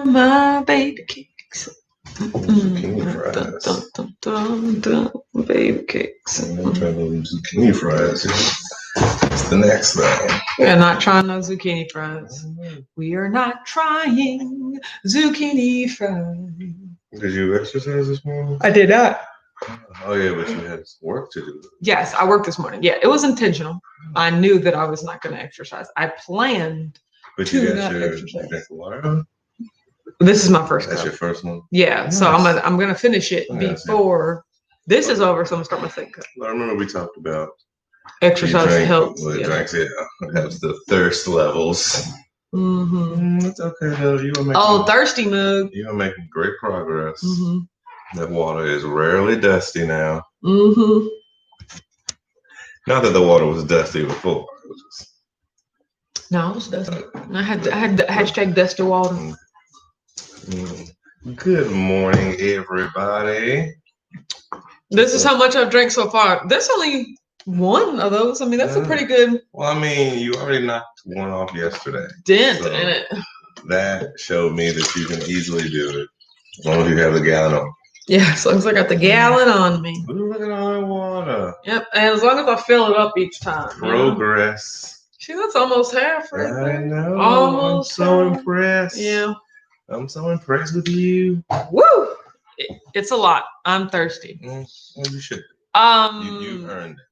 My baby cakes. Zucchini fries. Baby cakes. I'm trying to zucchini fries. It's the next thing. We are not trying no zucchini fries. We are not trying zucchini fries. Did you exercise this morning? I did not. Oh yeah, but you had work to do. Yes, I worked this morning. Yeah, it was intentional. I knew that I was not going to exercise. I planned But to you not got exercise. water? This is my first That's cup. your first one? Yeah, Nice. so I'm gonna finish it before this is over. So I'm gonna start my second cup. I remember we talked about exercise helps. Well, drinks, it helps the thirst levels. It's okay though. You are making thirsty mug. You are making great progress. That water is rarely dusty now. Not that the water was dusty before. It was just... No, it was dusty. I had the hashtag dusty water. Good morning, everybody. This is how much I've drank so far. There's only one of those. I mean, that's a pretty good. Well, I mean, you already knocked one off yesterday. Dent in it. That showed me that you can easily do it as long as you have the gallon on. Yeah, as long as I got the gallon on me. Ooh, look at all that water. Yep, and as long as I fill it up each time. Progress. See, that's almost half right there. I know. Almost. I'm so impressed. Yeah. I'm so impressed with you. Woo! It's a lot. I'm thirsty. Well, you should. You earned it.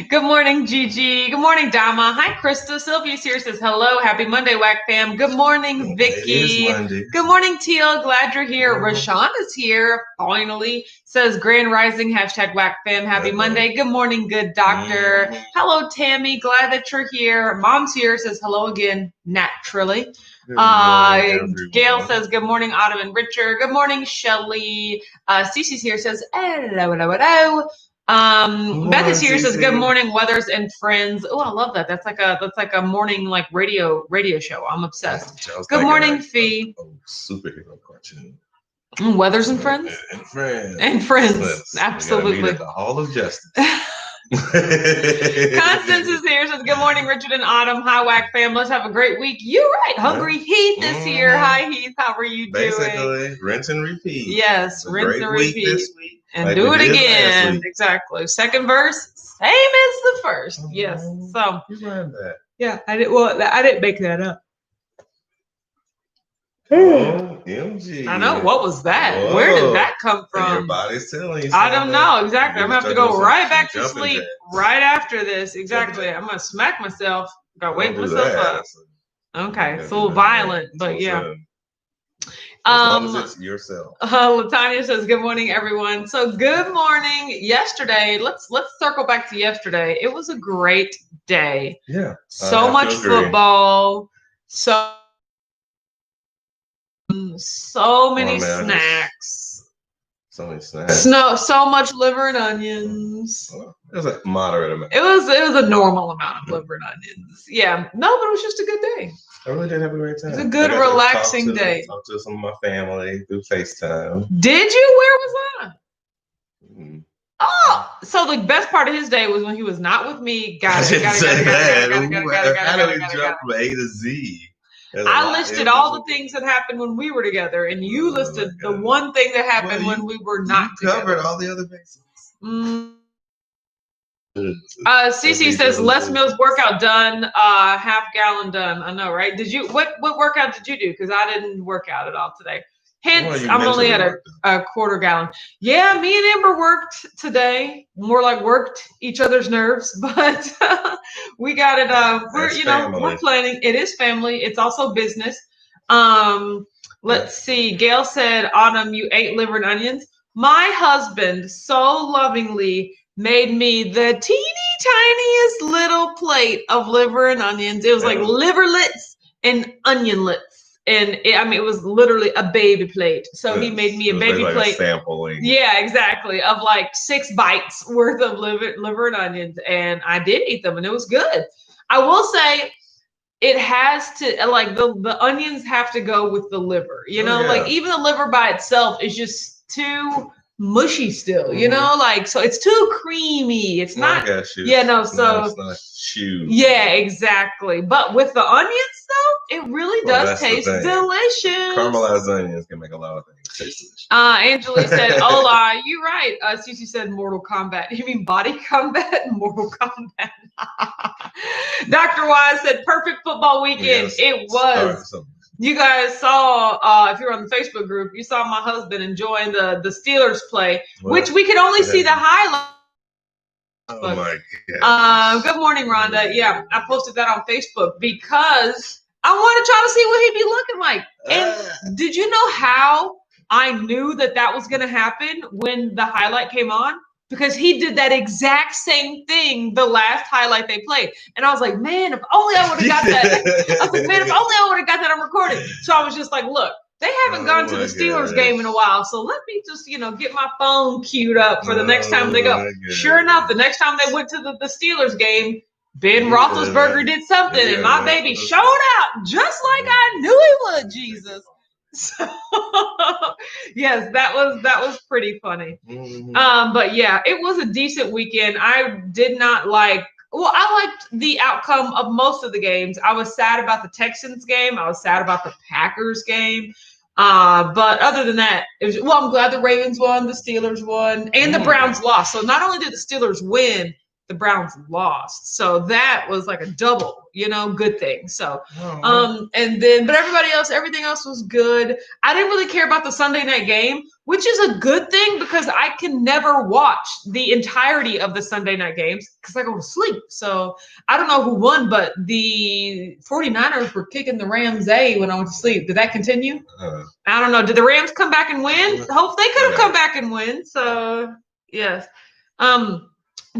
Good morning, Gigi. Good morning, Dama. Hi, Krista. Sylvia's here, says hello. Happy Monday, Whack fam. Good morning, Vicky. It is Monday. Good morning, Teal. Glad you're here. Rashawn is here, finally. Says Grand Rising, hashtag Whack fam. Happy Monday. Good morning, good doctor. Hello, Tammy. Glad that you're here. Mom's here, says hello again, naturally. Gail says good morning, Autumn and Richard. Good morning, Shelly. Cece's here, says hello. Beth is here, says good morning, Weathers and friends. Oh, I love that. That's like a morning like radio show. I'm obsessed. Good morning, Fee. Superhero cartoon. Weathers and friends. And friends. Absolutely. At the Hall of Justice. Constance is here, says good morning, Richard and Autumn. Hi, Whack fam. Let's have a great week. You're right. Hungry Heath is here. Hi, Heath. How are you doing? Basically, rinse and repeat. Yes, rinse and repeat. This week. And like do it again. Exactly. Second verse, same as the first. Yes. So you learned that. Yeah, I did. Well, I didn't make that up. OMG. I know. What was that? Whoa. Where did that come from? Your body's telling you. I don't know exactly. I'm gonna have to go right back to sleep right after this. Exactly. I'm gonna smack myself. Gotta wake myself up. Okay. It's a little violent, but yeah. As long as it's yourself. Latanya says, good morning, everyone. So good morning. Yesterday, let's circle back to yesterday. It was a great day. Yeah. So much football. So many snacks. So many snacks. So much liver and onions. It was a moderate amount. It was a normal amount of liver and onions. Yeah. No, but it was just a good day. I really did have a great time. It's a good, relaxing day. Talked to some of my family through FaceTime. Did you? Where was that? Oh, so the best part of his day was when he was not with me. Got it. How do we jump from A to Z? I listed all the things that happened when we were together, and you listed the one thing that happened when we were not together. Covered all the other bases. Cece says Les Mills workout done, half gallon done. I know, right? Did you what workout did you do? Because I didn't work out at all today. Hence, I'm only at a quarter gallon. Yeah, me and Amber worked today. More like worked each other's nerves, but we got it. We're planning. It is family. It's also business. Let's see. Gail said, Autumn, you ate liver and onions. My husband so lovingly made me the teeny tiniest little plate of liver and onions. It was like liverlets and onionlets. And it was literally a baby plate. So he made me a baby plate. Sampling. Yeah, exactly. Of like 6 bites worth of liver and onions. And I did eat them and it was good. I will say it has to, like the onions have to go with the liver, like even the liver by itself is just too mushy still, like, so it's too creamy. It's not, it's not chew. Yeah, exactly. But with the onions though. It really does taste delicious. Caramelized onions can make a lot of things taste delicious. Angela said, "Hola, you right." Cece said, "Mortal Kombat." You mean Body Combat? Mortal Kombat. Dr. Wise said, "Perfect football weekend." It was. You guys saw, if you're on the Facebook group, you saw my husband enjoying the Steelers play, which we could only see the highlights. Oh my God. Good morning, Rhonda. Yeah, I posted that on Facebook because I want to try to see what he'd be looking like. And did you know how I knew that was going to happen when the highlight came on? Because he did that exact same thing the last highlight they played. And I was like, man, if only I would have got that. I was like, man, if only I would have got that on recording. So I was just like, look, they haven't gone to the Steelers game in a while. So let me just, get my phone queued up for the next time they go. Sure enough, the next time they went to the Steelers game, Ben Roethlisberger did something, and my baby showed out just like I knew he would, Jesus. So yes, that was pretty funny. But yeah, it was a decent weekend. I did not I liked the outcome of most of the games. I was sad about the Texans game. I was sad about the Packers game. But other than that, I'm glad the Ravens won, the Steelers won, and the Browns lost. So not only did the Steelers win, the Browns lost. So that was like a double, good thing. So, but everything else was good. I didn't really care about the Sunday night game, which is a good thing because I can never watch the entirety of the Sunday night games because I go to sleep. So I don't know who won, but the 49ers were kicking the Rams when I went to sleep. Did that continue? I don't know. Did the Rams come back and win? Hope they could have come back and win. So yes.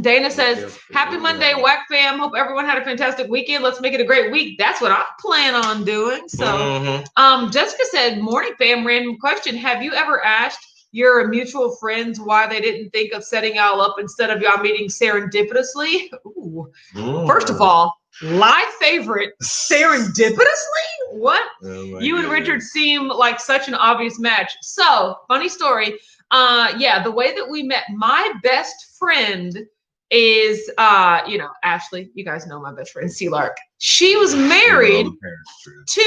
Dana says, "Happy Monday, WAC fam. Hope everyone had a fantastic weekend. Let's make it a great week." That's what I plan on doing. So, Jessica said, "Morning fam, random question. Have you ever asked your mutual friends why they didn't think of setting y'all up instead of y'all meeting serendipitously?" Ooh. First of all, my favorite, serendipitously? What? You and Richard seem like such an obvious match. So, funny story. The way that we met, my best friend is Ashley. You guys know my best friend, Sea Lark. She was married she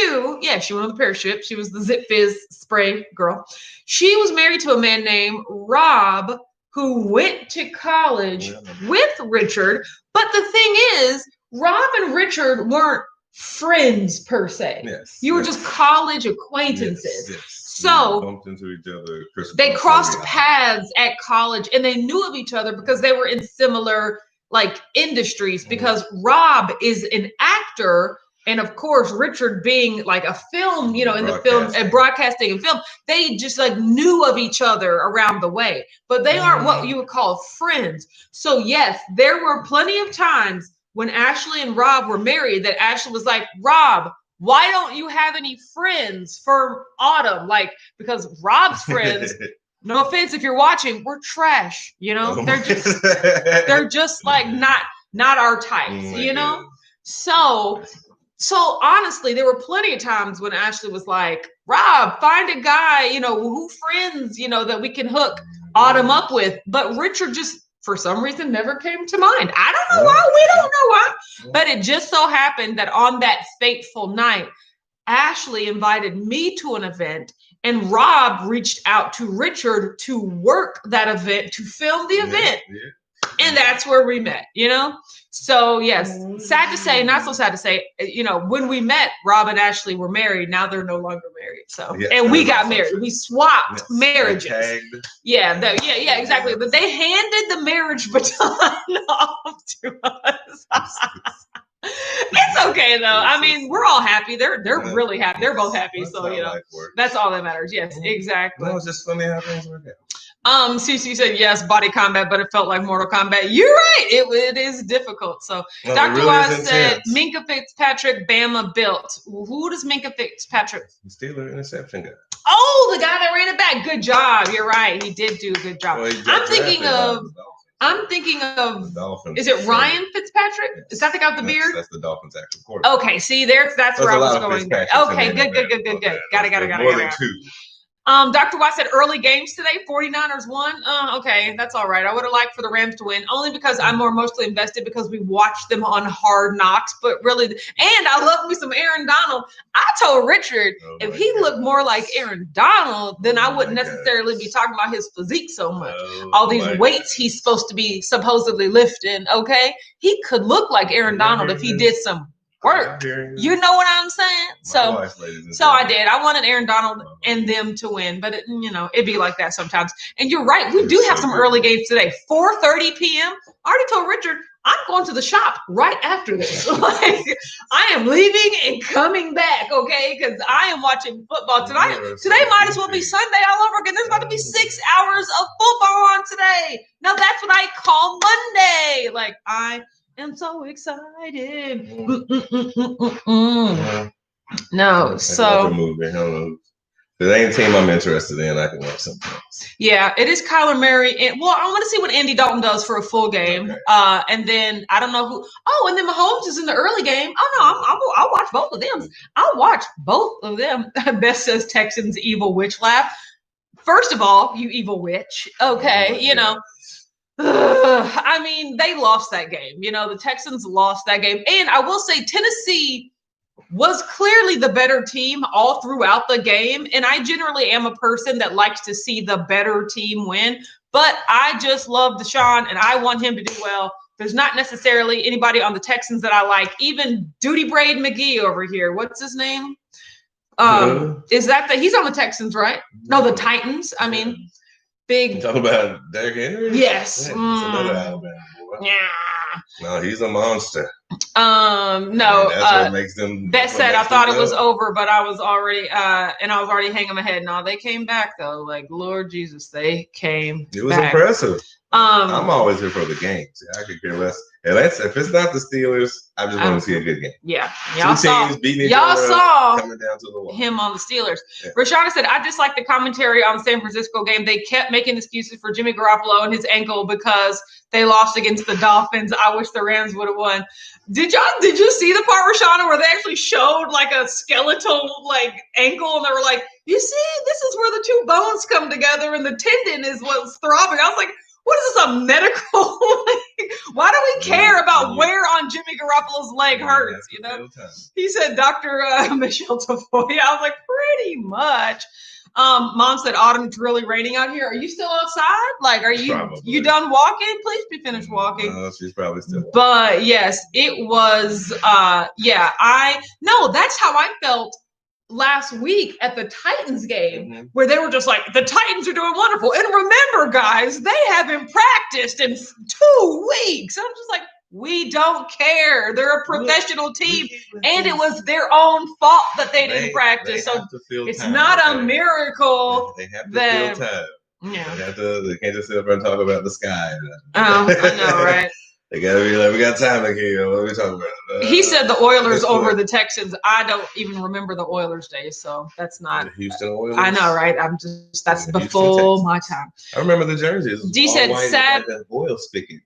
went on the parachute. She was the Zip Fizz spray girl. She was married to a man named Rob who went to college with Richard. But the thing is, Rob and Richard weren't friends per se. Yes. You were just college acquaintances. Yes. So bumped into each other. They crossed paths at college and they knew of each other because they were in similar industries, because Rob is an actor. And of course, Richard being like a film, in the film and broadcasting and film, they just knew of each other around the way, but they aren't what you would call friends. So yes, there were plenty of times when Ashley and Rob were married that Ashley was like, "Rob, why don't you have any friends for autumn?" Because Rob's friends, no offense if you're watching, we're trash. They're just not our types, So honestly, there were plenty of times when Ashley was like, "Rob, find a guy, who friends, that we can hook Autumn up with." But Richard just, for some reason, never came to mind. I don't know why. We don't know why. But it just so happened that on that fateful night, Ashley invited me to an event and Rob reached out to Richard to work that event, to film the event. Yeah. And that's where we met, So yes, sad to say, not so sad to say, when we met, Rob and Ashley were married. Now they're no longer married. So, and we got married. We swapped marriages. Yeah, exactly. But they handed the marriage baton off to us. It's okay though. I mean, we're all happy. They're really happy. They're both happy. So that's all that matters. Yes, exactly. No, it's just funny how things work out. Cece said yes, Body Combat, but it felt like Mortal Kombat. You're right. It is difficult. So Dr. Really Wise said Minka Fitzpatrick, Bama built. Who does Minka Fitzpatrick? The Steeler interception guy. Oh, the guy that ran it back. Good job. You're right. He did do a good job. Well, I'm thinking of. Is it Ryan Fitzpatrick? Yes. Is that the guy with the beard? That's the Dolphins' actual quarterback. Okay, see, that's where I was going. Okay, good. Got it. More than two. Dr. Watt said early games today. 49ers won. Okay, that's all right. I would have liked for the Rams to win, only because I'm more emotionally invested because we watched them on Hard Knocks. But really, and I love me some Aaron Donald. I told Richard if he looked more like Aaron Donald, then I wouldn't necessarily be talking about his physique so much. All these weights he's supposed to be supposedly lifting. Okay, he could look like Aaron Donald if he did some work. You know what I'm saying? So I did. I wanted Aaron Donald and them to win, but it'd be like that sometimes. And you're right. We do have some early games today. 4:30 p.m. I already told Richard I'm going to the shop right after this. Like I am leaving and coming back, okay? Because I am watching football tonight. Today might as well be Sunday all over again. There's about to be 6 hours of football on today. Now that's what I call Monday. Like I am so excited. No, so if there ain't a team I'm interested in, I can watch something else. Yeah, it is Kyler Murray. I want to see what Andy Dalton does for a full game. Okay. And then I don't know who. Oh, and then Mahomes is in the early game. Oh, no, I'll watch both of them. I'll watch both of them. Beth says Texans evil witch laugh. First of all, you evil witch. Okay, I mean, they lost that game. The Texans lost that game. And I will say Tennessee was clearly the better team all throughout the game. And I generally am a person that likes to see the better team win. But I just love Deshaun, and I want him to do well. There's not necessarily anybody on the Texans that I like. Even Duty Braid McGee over here. What's his name? Is that he's on the Texans, right? No, the Titans. I mean, big. You talking about Derrick Henry? Yes. Another Alabama boy. Yeah. No, he's a monster. No. That's what makes them. Beth said I thought it was over, but I was already hanging my head. No, they came back though. Like Lord Jesus, they came. It was back. Impressive. I'm always here for the games. I could care less. If it's not the Steelers, I just want to see a good game. Yeah, y'all saw coming down to the wall. Him on the Steelers. Yeah. Rashada said, "I just like the commentary on the San Francisco game. They kept making excuses for Jimmy Garoppolo and his ankle because they lost against the Dolphins. I wish the Rams would have won." Did you see the part, Rashada, where they actually showed like a skeletal ankle and they were like, "You see, this is where the two bones come together and the tendon is what's throbbing." I was like, what is this, a medical? Why do we care about where on Jimmy Garoppolo's leg hurts? He said, Dr. Michelle Tafoya. I was like, pretty much. Mom said, autumn's really raining out here. Are you still outside? Are you done walking? Please be finished walking. No, she's probably still walking. But yes, it was, that's how I felt last week at the Titans game, where they were just like, the Titans are doing wonderful. And remember, guys, they haven't practiced in 2 weeks. And I'm just like, we don't care. They're a professional team. And it was their own fault that they didn't practice. So it's not a miracle. They have to feel time. Yeah. They can't just sit up and talk about the sky. Oh, I know, right? They gotta be like, we got time here. What are we talking about? He said the Oilers over the Texans. I don't even remember the Oilers days, so that's not. The Houston Oilers. I know, right? That's before my time. I remember the jerseys. D said sad. Oil spigot.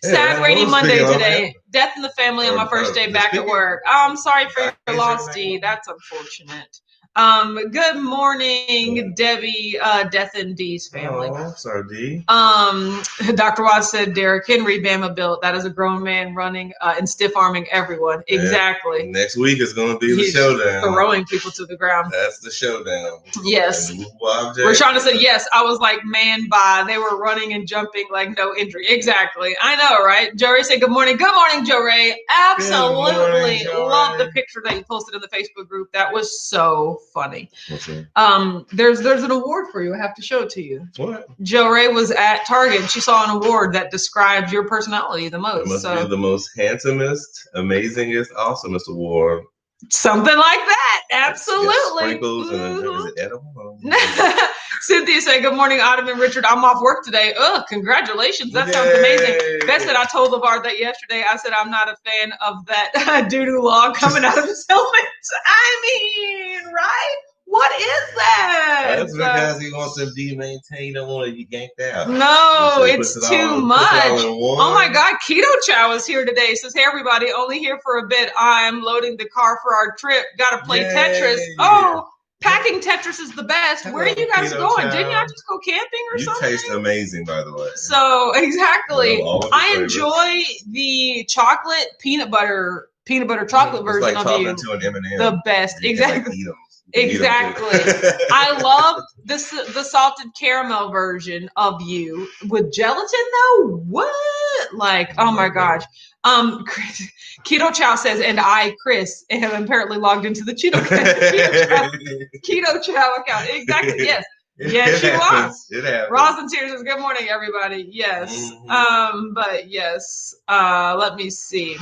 Sad rainy Monday today. Death in the family on my first day back at work. Oh, I'm sorry for your loss, D. That's unfortunate. Good morning, Debbie, Death and D's family. Oh, sorry, D. Dr. Watts said Derrick Henry, Bama built. That is a grown man running and stiff arming everyone. Exactly. Next week is going to be the showdown. Throwing people to the ground. That's the showdown. Yes. Rashana said yes. I was like, man, they were running and jumping like no injury. Exactly. I know, right? Joe Ray said good morning. Good morning, Joe Ray. Absolutely love the picture that you posted in the Facebook group. That was so funny. There's an award for you. I have to show it to you. What? Joe Ray was at Target and she saw an award that describes your personality the most. It must be the most handsomest, amazingest, awesomest award. Something like that. Absolutely. Sprinkles and is it edible? Cynthia said, good morning, Autumn and Richard. I'm off work today. Congratulations. That sounds amazing. Beth said, I told LeVar that yesterday. I said, I'm not a fan of that doo-doo log coming out of his helmet. I mean, right? What is that? That's because he wants to be maintained. He don't want to get yanked out. No, it's too much. Oh my God, Keto Chow is here today. Says, hey everybody, only here for a bit. I'm loading the car for our trip. Got to play Tetris. Oh, pack Stacking Tetris is the best. Where are you guys going? Didn't y'all just go camping or something? You taste amazing, by the way. So exactly, I enjoy the chocolate peanut butter chocolate version of you. To an M&M. The best, exactly. Exactly. I love the salted caramel version of you with gelatin though. What? Like, oh my gosh. Keto Chow says, and I, Chris, am apparently logged into the Keto Chow account. Exactly. Yes. Yes, you are. It happens. Rosin Tears says, good morning, everybody. Yes. But yes. Let me see.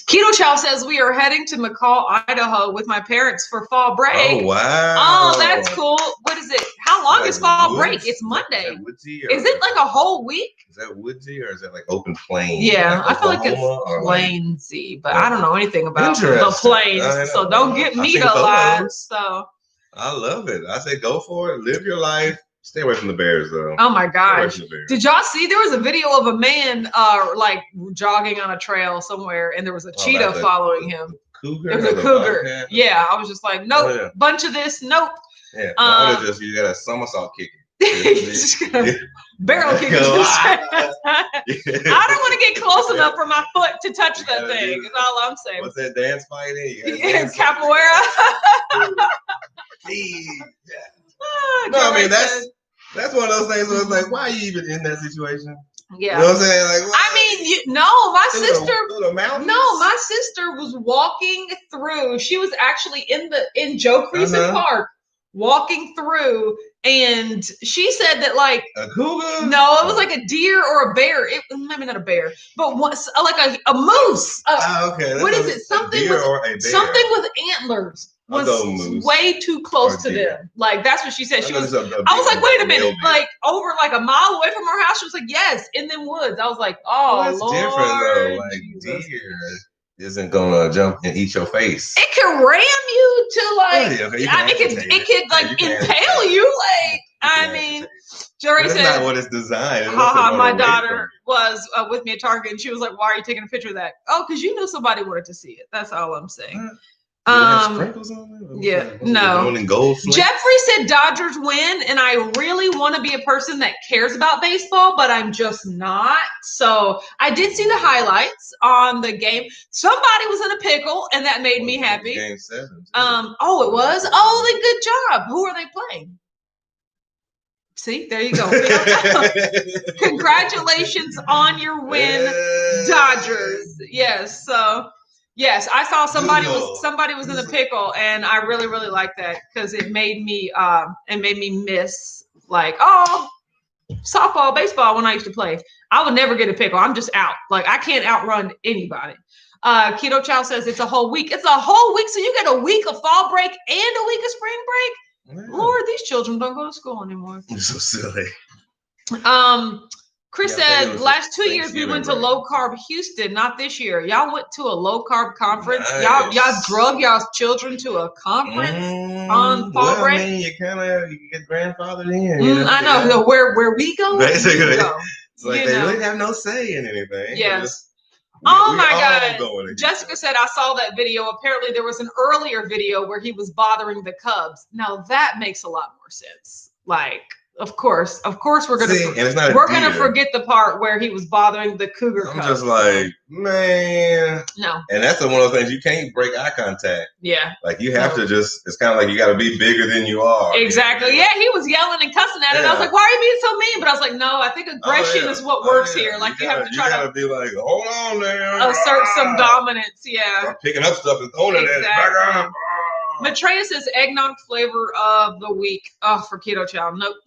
Keto Chow says we are heading to McCall, Idaho with my parents for fall break. Oh, wow. Oh, that's cool. What is it? How long is fall break? It's Monday. Is it like a whole week? Is that woodsy or is that like open plains? Yeah, like I feel like it's plainsy, but I don't know anything about the plains. So don't get me to lie. So I love it. I say go for it. Live your life. Stay away from the bears, though. Oh my gosh! Did y'all see? There was a video of a man, like jogging on a trail somewhere, and there was a cheetah following him. Cougar. There was a cougar. Yeah, I was just like, nope. Bunch of this. Nope. Yeah. You got a somersault kick. Barrel kick. I don't want to get close enough for my foot to touch that thing. Is all I'm saying. What's that dance fighting? Capoeira. No, I mean that's one of those things where it's like, why are you even in that situation? Yeah, you know what I'm saying? Like, my sister was walking through. She was actually in Joe Creason Park, walking through, and she said that like a cougar. No, it was like a deer or a bear. Maybe not a bear, but like a moose. Okay. What is it? Something with antlers. Was way too close to them. Like that's what she said. I was like, wait a minute, like over like a mile away from her house. She was like, yes, in them woods. I was like, oh, that's Lord, different though. Like deer isn't gonna jump and eat your face. It can ram you to like. It could like impale you. Like I mean, Jory said, that's not what it's designed. My daughter was with me at Target, and she was like, "Why are you taking a picture of that?" Oh, because you knew somebody wanted to see it. That's all I'm saying. Sprinkles on it? Yeah, no. Jeffrey said Dodgers win, and I really want to be a person that cares about baseball, but I'm just not. So I did see the highlights on the game. Somebody was in a pickle, and that made me happy. Game 7. Oh, it was? Oh, good job. Who are they playing? See, there you go. Congratulations on your win, Dodgers. Yes, so... Yes, I saw somebody was in the pickle, and I really, really liked that because it made me miss like softball, baseball when I used to play. I would never get a pickle. I'm just out. Like I can't outrun anybody. Keto Chow says it's a whole week. It's a whole week, so you get a week of fall break and a week of spring break. Yeah. Lord, these children don't go to school anymore. You're so silly. Chris said last 2 years we went to low carb Houston, not this year. Y'all went to a low carb conference. Nice. Y'all drug y'all's children to a conference on fall break. I mean, you get grandfathered in. I know. Where we go, basically. We go. It's like they really have no say in anything. Yes. Oh my God. Jessica said, I saw that video. Apparently there was an earlier video where he was bothering the Cubs. Now that makes a lot more sense. Like, Of course, we're gonna forget the part where he was bothering the cougar. I'm just like, man, no. And that's one of those things you can't break eye contact. Yeah, like you have to just. It's kind of like you got to be bigger than you are. Exactly. Yeah, he was yelling and cussing at it. I was like, why are you being so mean? But I was like, no, I think aggression is what works here. Like you have to try to be like, hold on there, assert some dominance. Yeah, start picking up stuff and throwing it at it. Matreya says eggnog flavor of the week. Oh, for Keto Chow. Nope.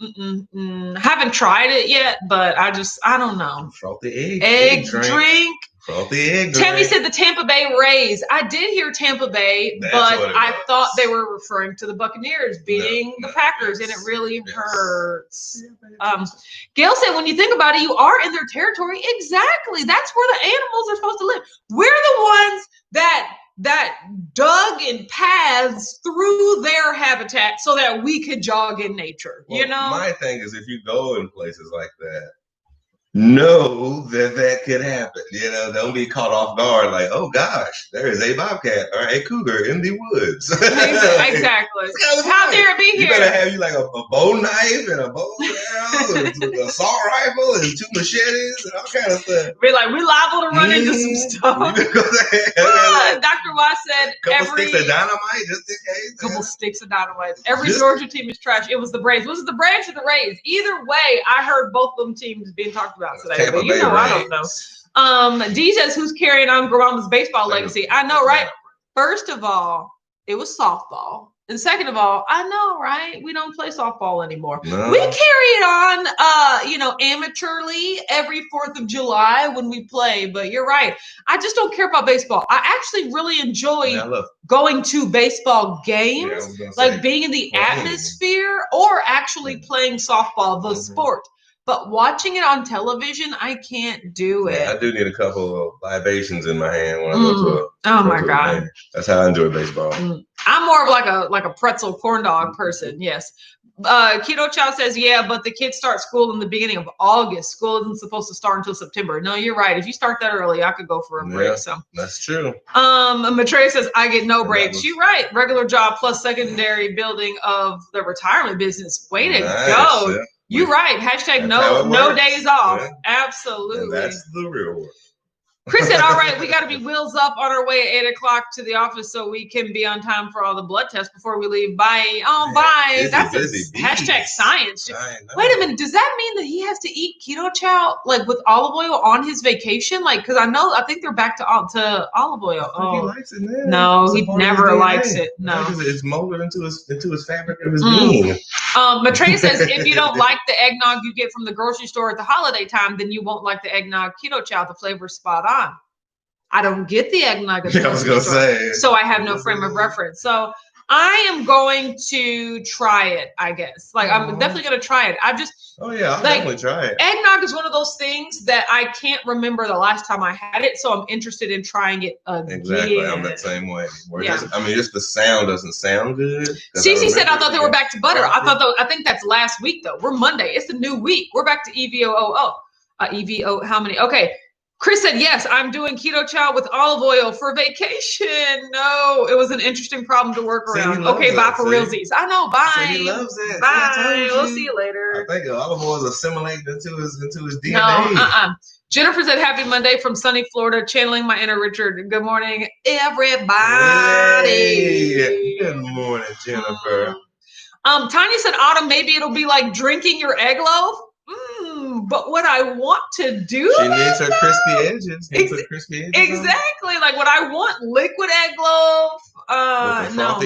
Haven't tried it yet, but I don't know. Frothy egg drink. Frothy egg drink. Tammy said the Tampa Bay Rays. I did hear Tampa Bay, but I thought they were referring to the Buccaneers beating the Packers, and it really hurts. Gail said, when you think about it, you are in their territory. Exactly. That's where the animals are supposed to live. We're the ones that dug in paths through their habitat so that we could jog in nature. Well, my thing is, if you go in places like that, know that could happen. Don't be caught off guard like, oh gosh, there is a bobcat or a cougar in the woods. Exactly. How dare it be here? You better have you like a bow knife and a bow and arrow and an assault rifle and 2 machetes and all kind of stuff. We're like, we liable to run into some stuff. Dr. Wise said couple sticks of dynamite just in case. Couple sticks of dynamite. Every Georgia team is trash. It was the Braves. Was it the Braves or the Rays? Either way, I heard both of them teams being talked about today. But I don't know. D says, who's carrying on grandma's baseball legacy? I know, right? First of all, it was softball. And second of all, I know, right? We don't play softball anymore. No. We carry it on, amateurly every 4th of July when we play. But you're right. I just don't care about baseball. I actually really enjoy going to baseball games, being in the atmosphere or actually playing softball, the sport. But watching it on television, I can't do it. I do need a couple of libations in my hand when I go to Oh my God. That's how I enjoy baseball. I'm more of like a pretzel corn dog person. Yes. Keto Chow says, yeah, but the kids start school in the beginning of August. School isn't supposed to start until September. No, you're right. If you start that early, I could go for a break. So that's true. Matreya says, I get no breaks. You're right. Regular job plus secondary building of the retirement business. Way to go. Yeah. You're right. Hashtag no days off. Yeah. Absolutely. And that's the real work. Chris said, all right, we got to be wheels up on our way at 8 o'clock to the office so we can be on time for all the blood tests before we leave. Bye. Oh, bye. That's hashtag science. Wait a minute. Does that mean that he has to eat keto chow with olive oil on his vacation? Because I think they're back to olive oil. He likes it now. No, he never likes it. No. It's molded into his fabric of his being. Matreya says, if you don't like the eggnog you get from the grocery store at the holiday time, then you won't like the eggnog keto chow. The flavor's spot on. I don't get the eggnog at the grocery store, say. So I have no frame of reference. So I am going to try it, I guess. I'm definitely going to try it. I'll definitely try it. Eggnog is one of those things that I can't remember the last time I had it, so I'm interested in trying it again. Exactly, I'm that same way. Just the sound doesn't sound good. Cece said, I thought they were back to butter. I think that's last week, though. We're Monday. It's a new week. We're back to EVOOO. EVO, how many? Okay. Chris said, yes, I'm doing keto chow with olive oil for vacation. No, it was an interesting problem to work around. Okay, bye for realsies. I know, bye. He loves it. Bye. We'll see you later. I think olive oil is assimilated into his DNA. No, Jennifer said, happy Monday from sunny Florida, channeling my inner Richard. Good morning, everybody. Hey. Good morning, Jennifer. Tanya said, Autumn, maybe it'll be like drinking your egg loaf. But what I want to do, she needs her crispy edges. Exactly, when I want liquid egg loaf. No,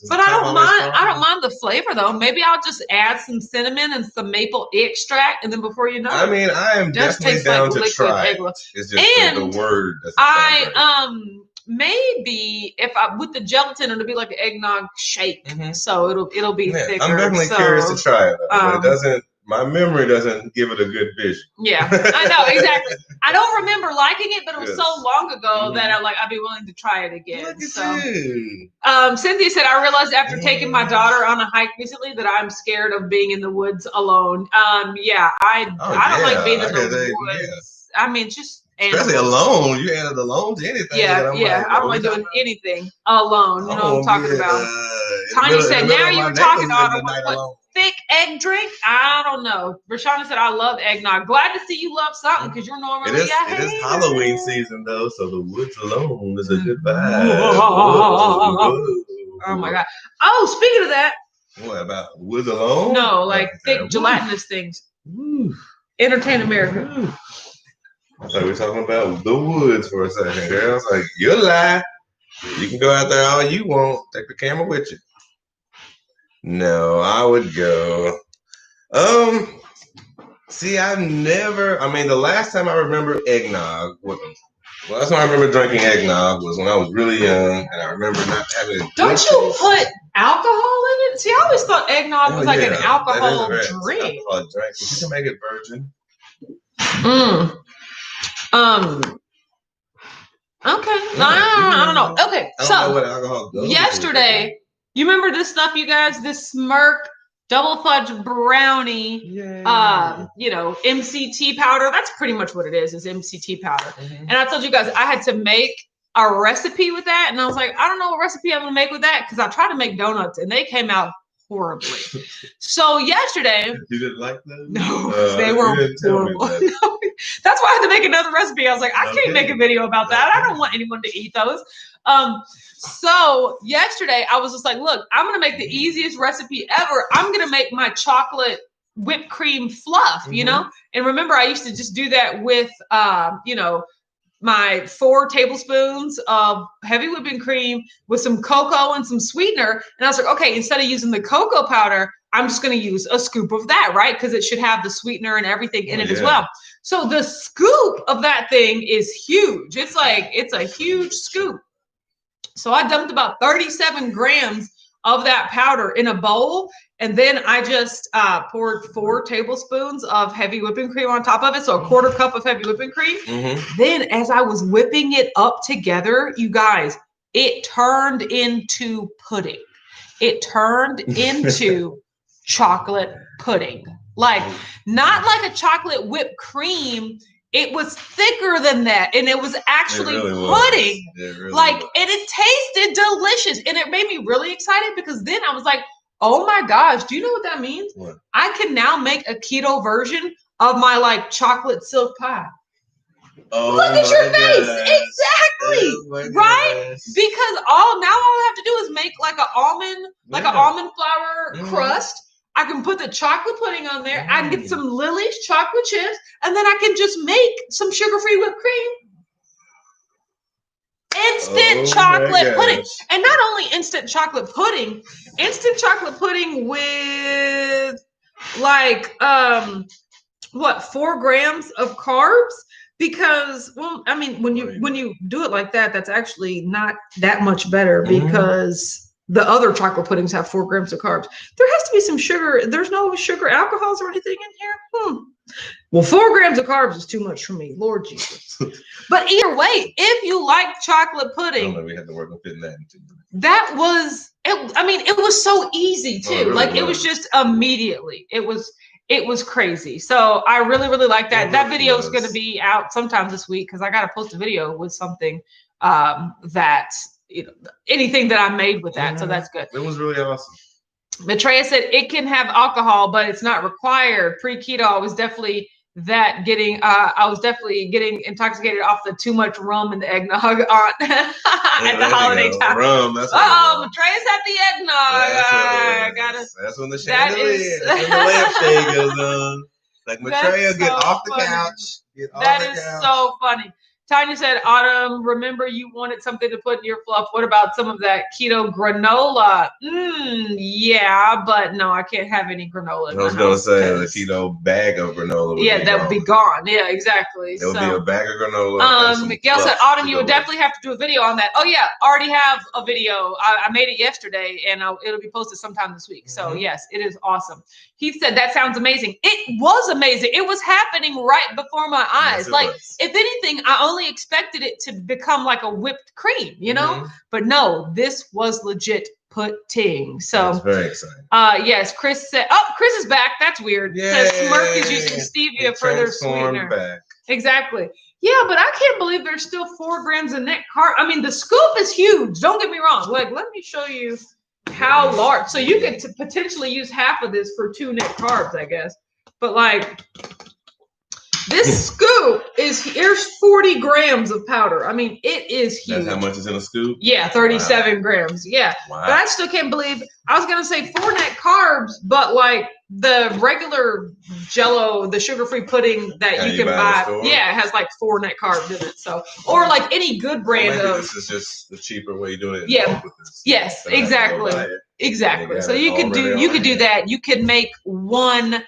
but I don't mind. I don't mind the flavor though. Maybe I'll just add some cinnamon and some maple extract, and then before you know, I am definitely down to try. It's just the word. Maybe if with the gelatin, it'll be like an eggnog shake, so it'll be thicker. I'm definitely curious to try it, but it doesn't. My memory doesn't give it a good vision. Yeah, I know, exactly. I don't remember liking it, but it was so long ago that I'd be willing to try it again. Cynthia said, I realized after taking my daughter on a hike recently that I'm scared of being in the woods alone. I don't like being in the woods. Yeah. Just especially alone. You added alone to anything. Yeah. I don't like doing anything alone. You know what I'm talking about. Tanya said, now you're talking about thick egg drink? I don't know. Rashana said, I love eggnog. Glad to see you love something because you're normally It is Halloween season, though, so the woods alone is a good vibe. Oh, my God. Oh, speaking of that. What, about woods alone? No, thick gelatinous things. Entertain America. I thought we were talking about the woods for a second, girl. I was like, you're lying. You can go out there all you want. Take the camera with you. No, I would go. I've never. The last time I remember eggnog, last time I remember drinking eggnog was when I was really young, and I remember not having. Don't you put alcohol in it? See, I always thought eggnog was an alcohol drink. You can make it virgin. Okay. I don't know. Okay. I don't know what alcohol goes yesterday. You remember this stuff, you guys? This smirk double fudge brownie, you know, MCT powder. That's pretty much what it is MCT powder. And I told you guys I had to make a recipe with that. And I was like, I don't know what recipe I'm going to make with that because I tried to make donuts and they came out horribly. So yesterday. You didn't like them? No, they were horrible. No, that's why I had to make another recipe. I was like, I can't make a video about that. I don't want anyone to eat those. So yesterday I was just like, look, I'm going to make the easiest recipe ever. I'm going to make my chocolate whipped cream fluff, you know? And remember, I used to just do that with, you know, my 4 tablespoons of heavy whipping cream with some cocoa and some sweetener. And I was like, okay, instead of using the cocoa powder, I'm just going to use a scoop of that, right? Because it should have the sweetener and everything in it as well. So the scoop of that thing is huge. It's like, it's a huge scoop. So I dumped about 37 grams of that powder in a bowl. And then I just poured 4 tablespoons of heavy whipping cream on top of it. So a 1/4 cup of heavy whipping cream. Then as I was whipping it up together, you guys, it turned into pudding. It turned into chocolate pudding. Like, not like a chocolate whipped cream. It was thicker than that. And it was actually pudding. Like, and it tasted delicious. And it made me really excited because then I was like, oh my gosh, do you know what that means? What? I can now make a keto version of my like chocolate silk pie. Oh, look at your face. Exactly. Oh, right? Because all I have to do is make like an almond flour crust. I can put the chocolate pudding on there. I can get some Lily's chocolate chips, and then I can just make some sugar-free whipped cream. Instant chocolate pudding. And not only instant chocolate pudding with like 4 grams of carbs. Because, well, I mean, when you do it like that, that's actually not that much better because the other chocolate puddings have 4 grams of carbs. There has to be some sugar. There's no sugar alcohols or anything in here. Well, 4 grams of carbs is too much for me. Lord Jesus. But either way, if you like chocolate pudding. I don't know, we had to work on fitting that into that was, it was so easy too. It was just immediately. It was crazy. So I really, really like that. That video is going to be out sometime this week because I got to post a video with something that, you know, anything that I made with that. So that's good. It was really awesome. Maitreya said it can have alcohol, but it's not required. Pre-keto, I was definitely getting intoxicated off the too much rum and the eggnog at the holiday time. Rum, that's Maitreya's at the eggnog. That's when the chandelier, that's when the lampshade goes on. Like Maitreya, get off the couch. That is so funny. Tanya said, Autumn, remember you wanted something to put in your fluff. What about some of that keto granola? Yeah, but no, I can't have any granola. I was going to say the keto bag of granola. That would be gone. Yeah, exactly. It would be a bag of granola. Miguel said, Autumn, you would definitely have to do a video on that. Oh, yeah, already have a video. I made it yesterday, and it'll be posted sometime this week. So, yes, it is awesome. He said, that sounds amazing. It was amazing. It was happening right before my eyes. Yes, if anything, I only expected it to become like a whipped cream, you know? But no, this was legit pudding. So that's very exciting. Yes, Chris said, Chris is back. That's weird. Yay. Says Smirk is using stevia for their sweetener. Back. Exactly. Yeah, but I can't believe there's still 4 grams of net carb. I mean, the scoop is huge. Don't get me wrong. Like, let me show you how large. So you could potentially use half of this for 2 net carbs, I guess. But like, this scoop here's 40 grams of powder. I mean, it is huge. That's how much is in a scoop? Yeah, 37 grams. Yeah. Wow. But I still can't believe, I was going to say 4 net carbs, but like the regular Jell-O, the sugar-free pudding that you can buy, it has like 4 net carbs in it. So, or like any good brand of. This is just the cheaper way of doing it. Yeah. Yes, exactly. Exactly. So you could do that. You can make one.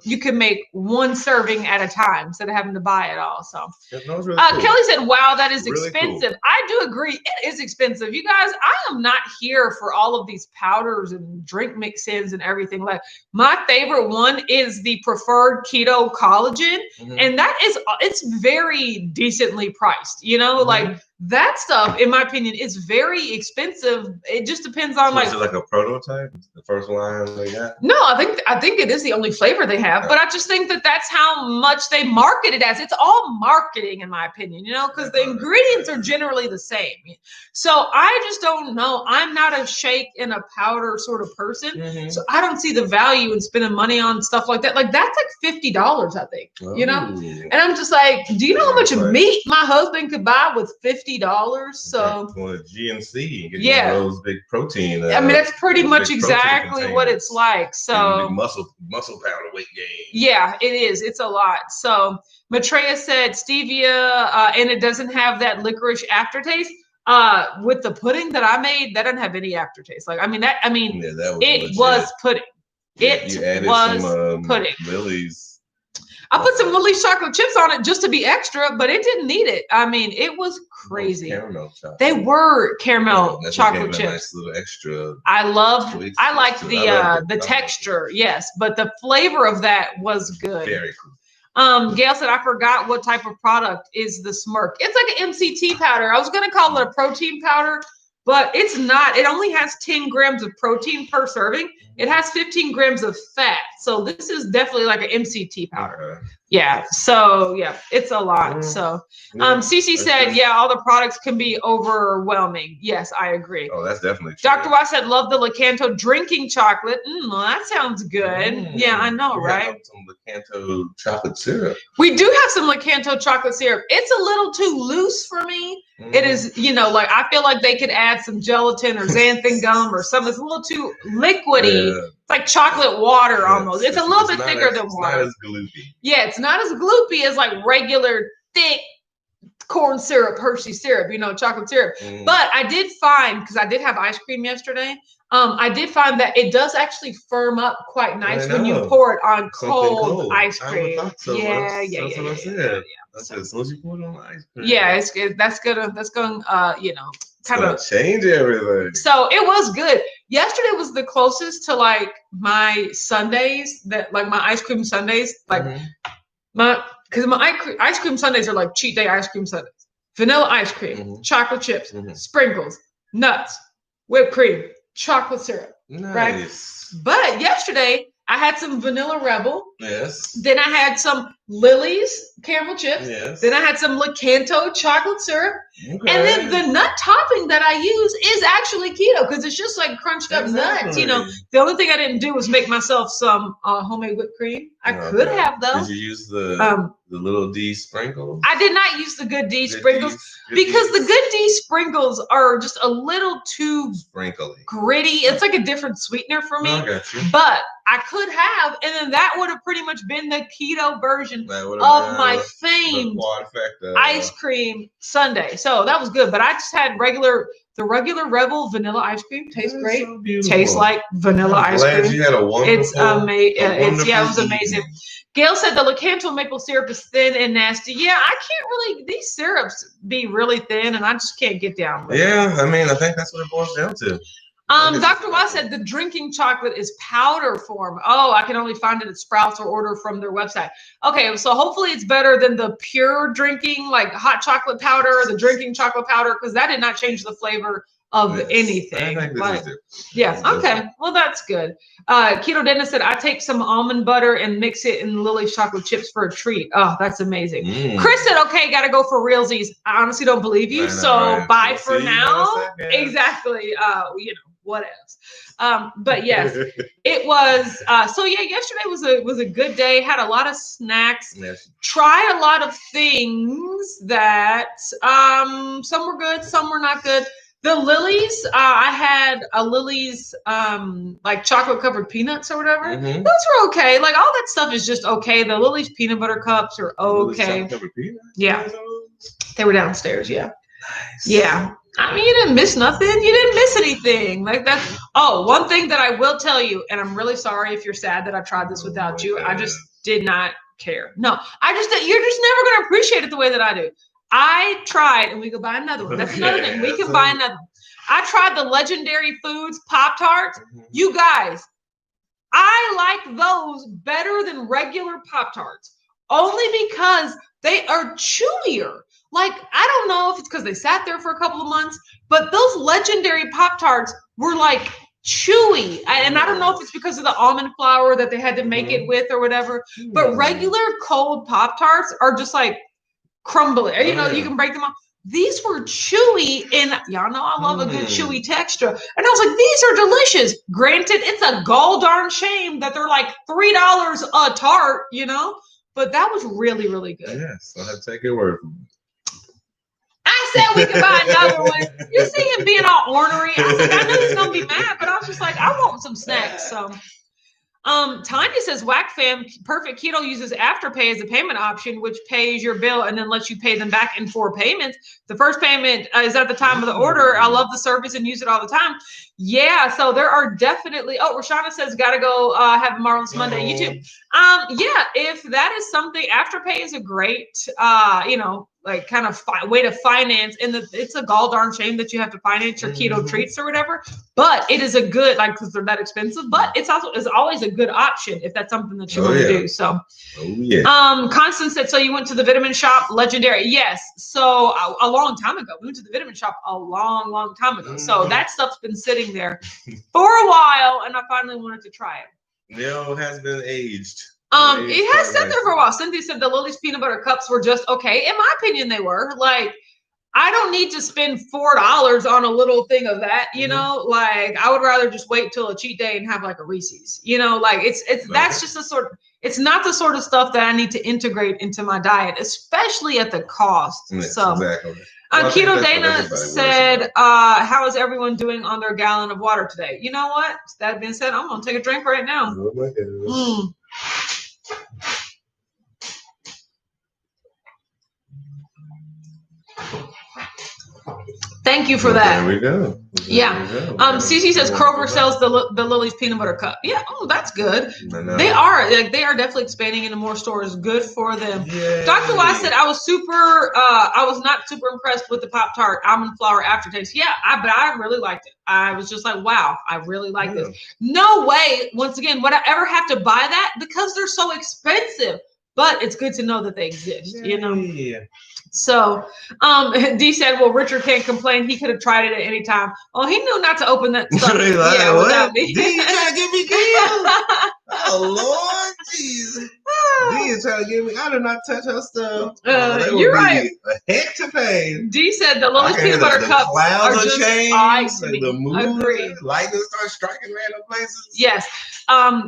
You can make 1 serving at a time instead of having to buy it all. So really cool. Kelly said, wow, that is really expensive. Cool. I do agree. It is expensive. You guys, I am not here for all of these powders and drink mix-ins and everything. Like, my favorite one is the Preferred Keto Collagen. And that is, it's very decently priced, you know, like That stuff, in my opinion, is very expensive. It just depends on is it like a prototype? The first line they got? No, I think it is the only flavor they have, but I just think that that's how much they market it as. It's all marketing, in my opinion, because the ingredients are generally the same. So I just don't know. I'm not a shake and a powder sort of person, so I don't see the value in spending money on stuff like that. Like that's like $50, I think, And I'm just like, do you know how much meat my husband could buy with $50? So well, GNC, get those big protein. I mean, that's pretty much exactly what it's like. So muscle powder weight gain. Yeah, it is. It's a lot. So Maitreya said stevia, and it doesn't have that licorice aftertaste. With the pudding that I made, that doesn't have any aftertaste. Like, it was pudding. It was pudding. Lily's. I put some Lily's chocolate chips on it just to be extra, but it didn't need it. I mean, it was crazy. Caramel chocolate. They were caramel chocolate chips. Nice little extra. I liked the texture, yes, but the flavor of that was good. Very cool. Gail said, I forgot what type of product is the Smirk. It's like an MCT powder. I was going to call it a protein powder, but it's not. It only has 10 grams of protein per serving. It has 15 grams of fat. So this is definitely like an MCT powder. Okay. Yeah. So yeah, it's a lot. So Cece said, all the products can be overwhelming. Yes, I agree. Oh, that's definitely true. Dr. Weiss said, love the Lakanto drinking chocolate. Well, that sounds good. Yeah, I know, right? Some Lakanto chocolate syrup. We do have some Lakanto chocolate syrup. It's a little too loose for me. It is, like I feel like they could add some gelatin or xanthan gum or something. It's a little too liquidy. Yeah. It's like chocolate water almost. It's a little bit thicker than water. It's not as gloopy. Yeah, it's not as gloopy as like regular thick corn syrup, Hershey syrup, chocolate syrup. But I did find, because I did have ice cream yesterday, I did find that it does actually firm up quite nice when you pour it on cold ice cream. So. Yeah. That's what I said. As soon as you pour it on the ice cream. Yeah, it's good. That's going kind of change everything. So it was good. Yesterday was the closest to like my sundaes, that like my ice cream sundaes, like because my ice cream sundaes are like cheat day ice cream sundaes. Vanilla ice cream, chocolate chips, sprinkles, nuts, whipped cream, chocolate syrup. Nice. Right? But yesterday I had some Vanilla Rebel. Yes. Then I had some Lily's caramel chips. Yes. Then I had some Lakanto chocolate syrup. Okay. And then the nut topping that I use is actually keto because it's just like crunched up nuts. The only thing I didn't do was make myself some homemade whipped cream. I could have those. Did you use the little D sprinkles? I did not use the Good D sprinkles because the Good D sprinkles are just a little too sprinkly, gritty. It's like a different sweetener for me. I got you. But I could have, and then that would have pretty much been the keto version of my famed ice cream sundae. So that was good. But I just had the regular Rebel vanilla ice cream. Tastes great. So tastes like vanilla ice cream. Glad you had a wonderful. It's amazing. It was amazing. Gail said the Lakanto maple syrup is thin and nasty. Yeah, I can't really. These syrups be really thin, and I just can't get down with it. Yeah, I mean, I think that's what it boils down to. Dr. Wise said the drinking chocolate is powder form. Oh, I can only find it at Sprouts or order from their website. Okay, so hopefully it's better than the pure drinking, like hot chocolate powder or the drinking chocolate powder, because that did not change the flavor of anything. Okay, well that's good. Keto Dennis said I take some almond butter and mix it in Lily's chocolate chips for a treat. Oh, that's amazing. Chris said, okay, gotta go for realsies. I honestly don't believe you, bye for now. Exactly. What else? But yes, it was. So yeah, yesterday was a good day. Had a lot of snacks. Yes. Tried a lot of things that some were good, some were not good. The Lily's, I had a Lily's like chocolate covered peanuts or whatever. Those were okay. Like all that stuff is just okay. The Lily's peanut butter cups are okay. Chocolate covered peanuts? Yeah, they were downstairs. Yeah, nice. Yeah. I mean, you didn't miss nothing. You didn't miss anything like that. Oh, one thing that I will tell you, and I'm really sorry if you're sad that I tried this without you. I just did not care. No, you're just never going to appreciate it the way that I do. I tried, and we could buy another one. That's another thing. We can buy another one. I tried the Legendary Foods Pop-Tarts. You guys, I like those better than regular Pop-Tarts. only because they are chewier. Like, I don't know if it's because they sat there for a couple of months, but those legendary Pop-Tarts were like chewy. And I don't know if it's because of the almond flour that they had to make it with or whatever, but regular cold Pop-Tarts are just like crumbly. You know, you can break them off. These were chewy, and y'all know I love a good chewy texture. And I was like, these are delicious. Granted, it's a gall darn shame that they're like $3 a tart, you know, but that was really, really good. Yes, I have to take your word for it. I said we could buy another one. You see him being all ornery. I was like, I knew he's gonna be mad, but I was just like, I want some snacks. So Tanya says, Whack Fam, Perfect Keto uses Afterpay as a payment option, which pays your bill and then lets you pay them back in 4 payments. The first payment is at the time of the order. I love the service and use it all the time. Yeah, so there are definitely. Oh, Rashana says, gotta go have a marvelous Monday. You too. Yeah, if that is something, Afterpay is a great, like kind of way to finance, and it's a gall darn shame that you have to finance your keto treats or whatever, but it is a good, like, because they're that expensive, but it's always a good option if that's something that you want to do. So Constance said, so you went to the vitamin shop, legendary. Yes, so a long time ago, we went to the vitamin shop a long time ago. So that stuff's been sitting there for a while, and I finally wanted to try it. No, it has been aged. It has sat there for a while. Cynthia said the Lily's peanut butter cups were just okay. In my opinion, they were. Like, I don't need to spend $4 on a little thing of that, you know? Like, I would rather just wait till a cheat day and have like a Reese's, you know? Like, that's just it's not the sort of stuff that I need to integrate into my diet, especially at the cost. Yes, so exactly. Keto Dana said, how is everyone doing on their gallon of water today? You know what? That being said, I'm going to take a drink right now. Oh my goodness. Thank you for that. There we go. Cece says Kroger sells the Lily's peanut butter cup. Yeah, that's good. They are definitely expanding into more stores. Good for them. Yay. Dr. Y said I was not super impressed with the Pop-Tart almond flour aftertaste. Yeah, but I really liked it. I was just like, wow, I really like this. No way, once again, would I ever have to buy that because they're so expensive. But it's good to know that they exist, you know? Yeah. So, D said, well, Richard can't complain. He could have tried it at any time. Oh, he knew not to open that stuff. Without me. D, you trying to get me killed? Oh, Lord Jesus. D is trying to get me. I did not touch her stuff. You're right. A heck to pay. D said the Lily's peanut butter cups are just ice to me. Agree. Lightning starts striking random places. Yes.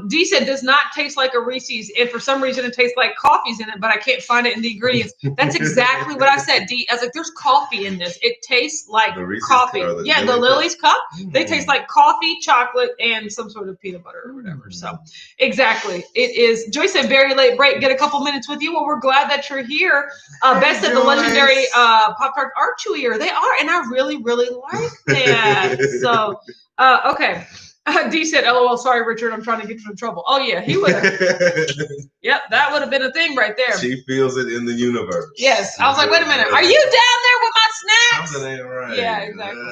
D said does not taste like a Reese's, and for some reason it tastes like coffee's in it, but I can't find it in the ingredients. That's exactly what I said, D. I was like, there's coffee in this. It tastes like coffee. The Lily's cup, they taste like coffee, chocolate, and some sort of peanut butter or whatever. So exactly. It is. Joyce said very late break. Get a couple minutes with you. Well, we're glad that you're here. Beth said the legendary Pop-Tarts are chewier. They are, and I really, really like that. So, okay. D said, LOL, sorry, Richard, I'm trying to get you in trouble. Oh, yeah, he would have. Yep, that would have been a thing right there. She feels it in the universe. Yes. I was like, wait a minute. Are you down there with my snacks? Something ain't right. Yeah, exactly.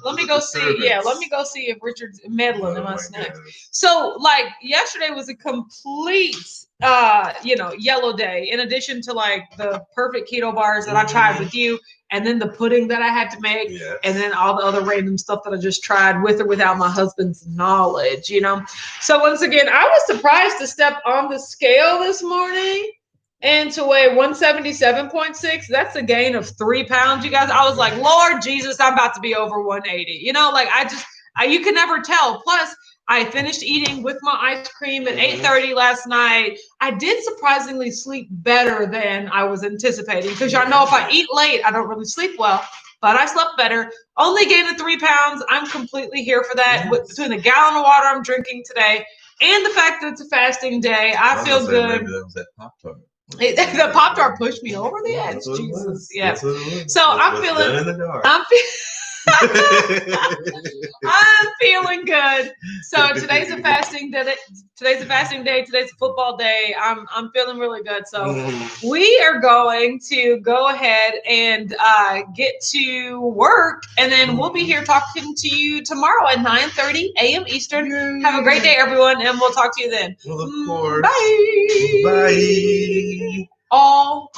Let me go see. Yeah, let me go see if Richard's meddling in my snacks. Goodness. So, like, yesterday was a complete, yellow day, in addition to, like, the perfect keto bars that I tried with you. And then the pudding that I had to make, and then all the other random stuff that I just tried with or without my husband's knowledge, you know? So once again, I was surprised to step on the scale this morning and to weigh 177.6. That's a gain of 3 pounds, you guys. I was like, Lord Jesus, I'm about to be over 180. You know, like you can never tell. Plus, I finished eating with my ice cream at 8:30 last night. I did surprisingly sleep better than I was anticipating because y'all know if I eat late, I don't really sleep well. But I slept better. Only gained 3 pounds. I'm completely here for that. Yes. Between the gallon of water I'm drinking today and the fact that it's a fasting day, I feel good. Maybe that was that Pop-Tart. The Pop-Tart pushed me over the edge. Jesus. Yeah. So I'm feeling. I'm feeling good. So today's a fasting day. Today's a fasting day. Today's a football day. I'm feeling really good. So we are going to go ahead and get to work, and then we'll be here talking to you tomorrow at 9:30 a.m. Eastern. Have a great day, everyone, and we'll talk to you then. Well, of course. Bye. Bye. All.